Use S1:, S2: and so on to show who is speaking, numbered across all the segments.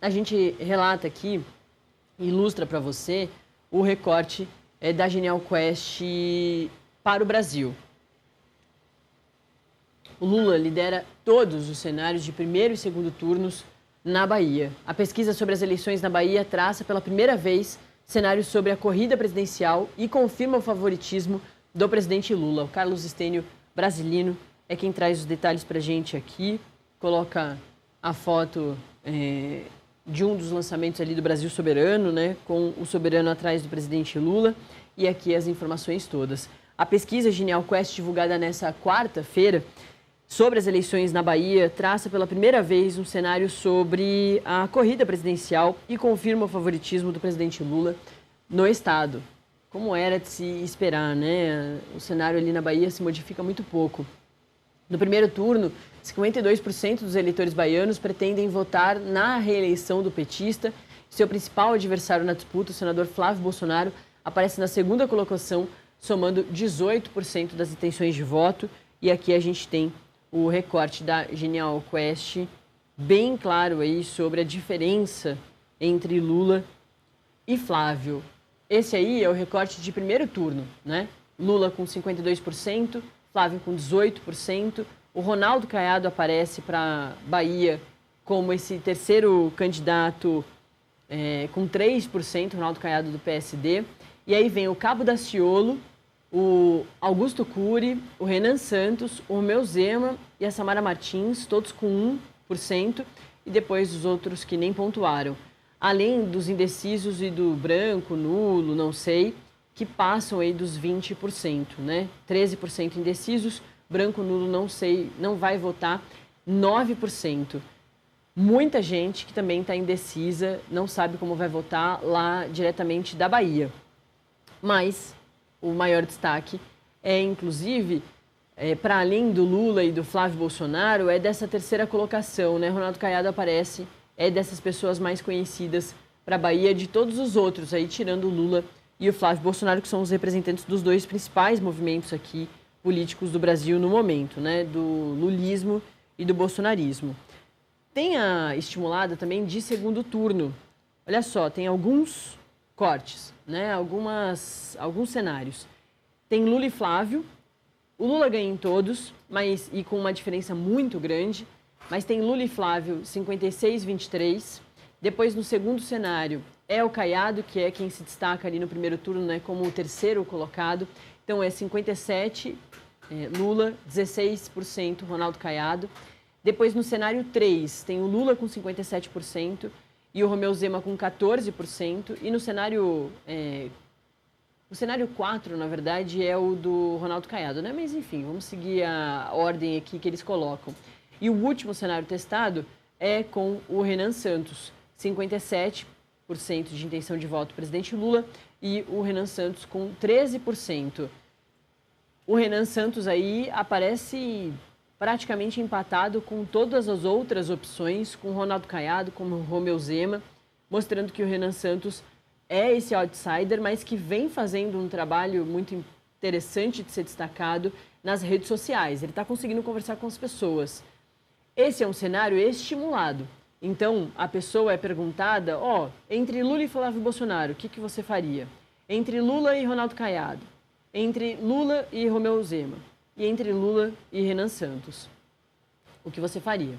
S1: a gente relata aqui, ilustra para você o recorte da Genial Quest para o Brasil. O Lula lidera todos os cenários de primeiro e segundo turnos na Bahia. A pesquisa sobre as eleições na Bahia traça pela primeira vez cenários sobre a corrida presidencial e confirma o favoritismo do presidente Lula. O Carlos Stênio Brasilino é quem traz os detalhes para a gente aqui, coloca a foto de um dos lançamentos ali do Brasil Soberano, né, com o Soberano atrás do presidente Lula, e aqui as informações todas. A pesquisa Genial Quest, divulgada nessa quarta-feira, sobre as eleições na Bahia, traça pela primeira vez um cenário sobre a corrida presidencial e confirma o favoritismo do presidente Lula no estado. Como era de se esperar, né? O cenário ali na Bahia se modifica muito pouco. No primeiro turno, 52% dos eleitores baianos pretendem votar na reeleição do petista. Seu principal adversário na disputa, o senador Flávio Bolsonaro, aparece na segunda colocação, somando 18% das intenções de voto. E aqui a gente tem o recorte da Genial Quest, bem claro aí sobre a diferença entre Lula e Flávio. Esse aí é o recorte de primeiro turno, né? Lula com 52%, Flávio com 18%. O Ronaldo Caiado aparece para Bahia como esse terceiro candidato com 3%, Ronaldo Caiado do PSD. E aí vem o Cabo Daciolo, o Augusto Cury, o Renan Santos, o Romeu Zema e a Samara Martins, todos com 1%, e depois os outros que nem pontuaram. Além dos indecisos e do branco, nulo, não sei, que passam aí dos 20%, né? 13% indecisos, branco, nulo, não sei, não vai votar, 9%. Muita gente que também está indecisa, não sabe como vai votar lá diretamente da Bahia. Mas o maior destaque inclusive, para além do Lula e do Flávio Bolsonaro, é dessa terceira colocação, né? Ronaldo Caiado aparece, é dessas pessoas mais conhecidas para a Bahia, de todos os outros, aí tirando o Lula e o Flávio Bolsonaro, que são os representantes dos dois principais movimentos aqui políticos do Brasil no momento, né? Do lulismo e do bolsonarismo. Tem a estimulada também de segundo turno. Olha só, tem alguns cortes, né? Alguns cenários. Tem Lula e Flávio. O Lula ganha em todos, e com uma diferença muito grande. Mas tem Lula e Flávio 56-23. Depois, no segundo cenário, é o Caiado, que é quem se destaca ali no primeiro turno, né, como o terceiro colocado. Então, é 57% Lula, 16% Ronaldo Caiado. Depois, no cenário 3, tem o Lula com 57% e o Romeu Zema com 14%. E no cenário 4, na verdade, é o do Ronaldo Caiado, né? Mas, enfim, vamos seguir a ordem aqui que eles colocam. E o último cenário testado é com o Renan Santos, 57% de intenção de voto do presidente Lula e o Renan Santos com 13%. O Renan Santos aí aparece praticamente empatado com todas as outras opções, com o Ronaldo Caiado, com o Romeu Zema, mostrando que o Renan Santos é esse outsider, mas que vem fazendo um trabalho muito interessante de ser destacado nas redes sociais. Ele está conseguindo conversar com as pessoas. Esse é um cenário estimulado. Então, a pessoa é perguntada, entre Lula e Flávio Bolsonaro, o que você faria? Entre Lula e Ronaldo Caiado, entre Lula e Romeu Zema, e entre Lula e Renan Santos, o que você faria?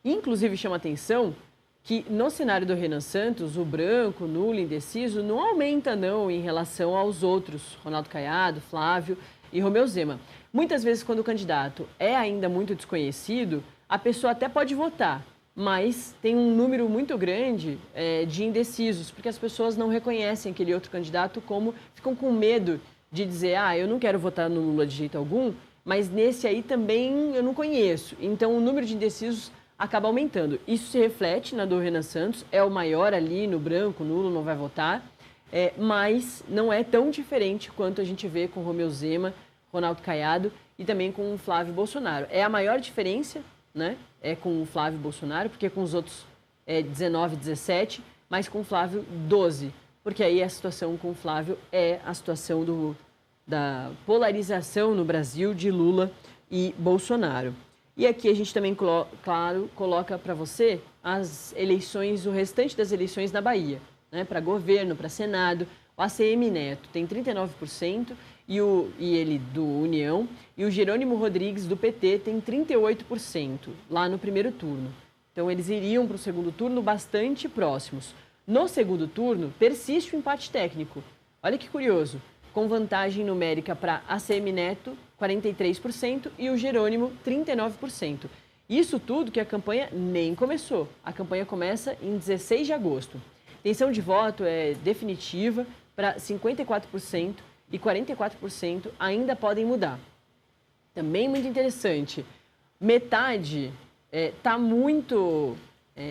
S1: Inclusive, chama atenção que no cenário do Renan Santos, o branco, nulo, indeciso, não aumenta não em relação aos outros, Ronaldo Caiado, Flávio e Romeu Zema. Muitas vezes, quando o candidato é ainda muito desconhecido, a pessoa até pode votar, mas tem um número muito grande de indecisos, porque as pessoas não reconhecem aquele outro candidato, ficam com medo de dizer, eu não quero votar no Lula de jeito algum, mas nesse aí também eu não conheço. Então, o número de indecisos acaba aumentando. Isso se reflete na do Renan Santos, é o maior ali no branco, nulo, não vai votar, mas não é tão diferente quanto a gente vê com Romeu Zema, Ronaldo Caiado e também com o Flávio Bolsonaro. É a maior diferença, né? É com o Flávio Bolsonaro, porque com os outros 19, 17, mas com o Flávio 12, porque aí a situação com o Flávio é a situação da polarização no Brasil de Lula e Bolsonaro. E aqui a gente também, claro, coloca para você as eleições, o restante das eleições na Bahia, né? Para governo, para Senado. O ACM Neto tem 39% e ele do União, e o Jerônimo Rodrigues do PT tem 38% lá no primeiro turno. Então eles iriam para o segundo turno bastante próximos. No segundo turno, persiste o empate técnico. Olha que curioso, com vantagem numérica para ACM Neto, 43%, e o Jerônimo, 39%. Isso tudo que a campanha nem começou. A campanha começa em 16 de agosto. A intenção de voto é definitiva para 54% e 44% ainda podem mudar. Também muito interessante, metade está muito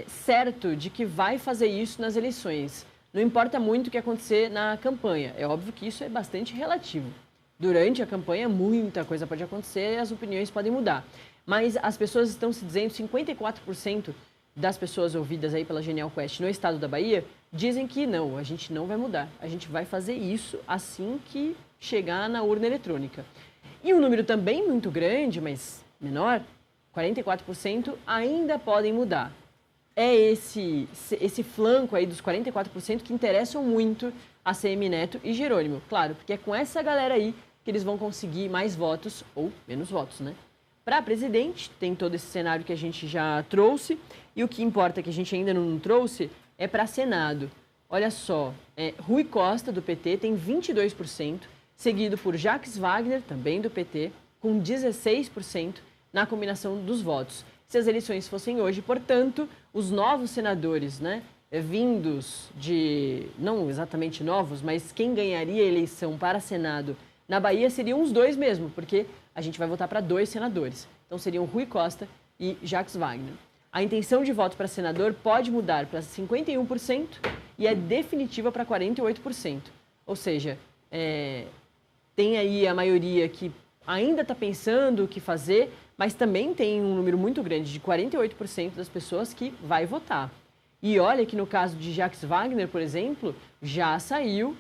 S1: certo de que vai fazer isso nas eleições. Não importa muito o que acontecer na campanha. É óbvio que isso é bastante relativo. Durante a campanha, muita coisa pode acontecer e as opiniões podem mudar. Mas as pessoas estão se dizendo, 54% das pessoas ouvidas aí pela Genial Quest no estado da Bahia, dizem que não, a gente não vai mudar. A gente vai fazer isso assim que chegar na urna eletrônica. E um número também muito grande, mas menor, 44% ainda podem mudar. É esse flanco aí dos 44% que interessam muito a ACM Neto e Jerônimo. Claro, porque é com essa galera aí que eles vão conseguir mais votos ou menos votos, né? Para presidente, tem todo esse cenário que a gente já trouxe. E o que importa, que a gente ainda não trouxe, é para Senado. Olha só, Rui Costa, do PT, tem 22%, seguido por Jacques Wagner, também do PT, com 16% na combinação dos votos. Se as eleições fossem hoje, portanto, os novos senadores, né, vindos de, não exatamente novos, mas quem ganharia a eleição para Senado na Bahia seriam os dois mesmo, porque a gente vai votar para 2 senadores. Então seriam Rui Costa e Jacques Wagner. A intenção de voto para senador pode mudar para 51% e é definitiva para 48%. Ou seja, tem aí a maioria que ainda está pensando o que fazer, mas também tem um número muito grande de 48% das pessoas que vai votar. E olha que no caso de Jacques Wagner, por exemplo, já saiu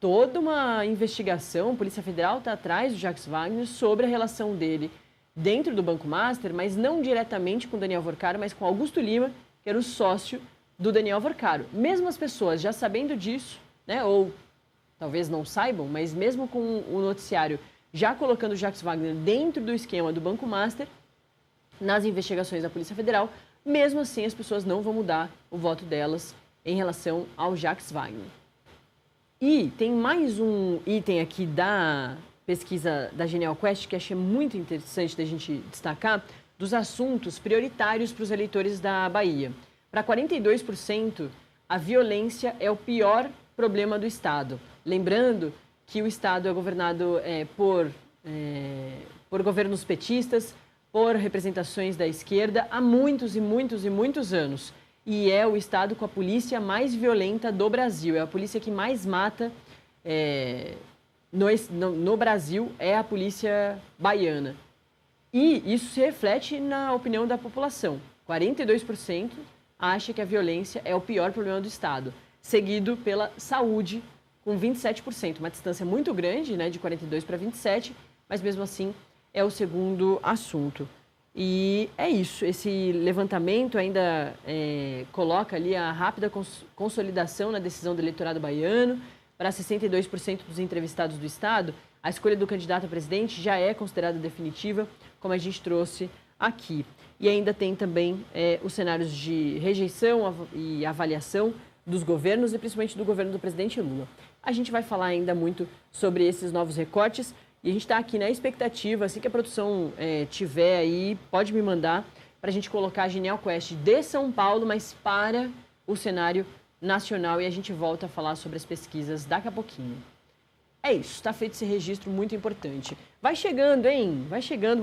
S1: toda uma investigação, a Polícia Federal está atrás do Jacques Wagner sobre a relação dele dentro do Banco Master, mas não diretamente com Daniel Vorcaro, mas com Augusto Lima, que era o sócio do Daniel Vorcaro. Mesmo as pessoas já sabendo disso, né, ou talvez não saibam, mas mesmo com o noticiário já colocando o Jacques Wagner dentro do esquema do Banco Master, nas investigações da Polícia Federal, mesmo assim as pessoas não vão mudar o voto delas em relação ao Jacques Wagner. E tem mais um item aqui da pesquisa da Genial Quest que achei muito interessante da gente destacar, dos assuntos prioritários para os eleitores da Bahia. Para 42%, a violência é o pior problema do Estado. Lembrando que o Estado é governado por governos petistas, por representações da esquerda há muitos e muitos e muitos anos. E é o Estado com a polícia mais violenta do Brasil. É a polícia que mais mata no Brasil, é a polícia baiana. E isso se reflete na opinião da população. 42% acha que a violência é o pior problema do Estado, seguido pela saúde, com 27%. Uma distância muito grande, né, de 42 para 27, mas mesmo assim é o segundo assunto. E é isso, esse levantamento ainda coloca ali a rápida consolidação na decisão do eleitorado baiano. Para 62% dos entrevistados do Estado, a escolha do candidato a presidente já é considerada definitiva, como a gente trouxe aqui. E ainda tem também os cenários de rejeição e avaliação dos governos e principalmente do governo do presidente Lula. A gente vai falar ainda muito sobre esses novos recortes e a gente está aqui na expectativa, assim que a produção tiver aí, pode me mandar para a gente colocar a Genial Quest de São Paulo, mas para o cenário nacional, e a gente volta a falar sobre as pesquisas daqui a pouquinho. É isso, está feito esse registro muito importante. Vai chegando, hein? Vai chegando.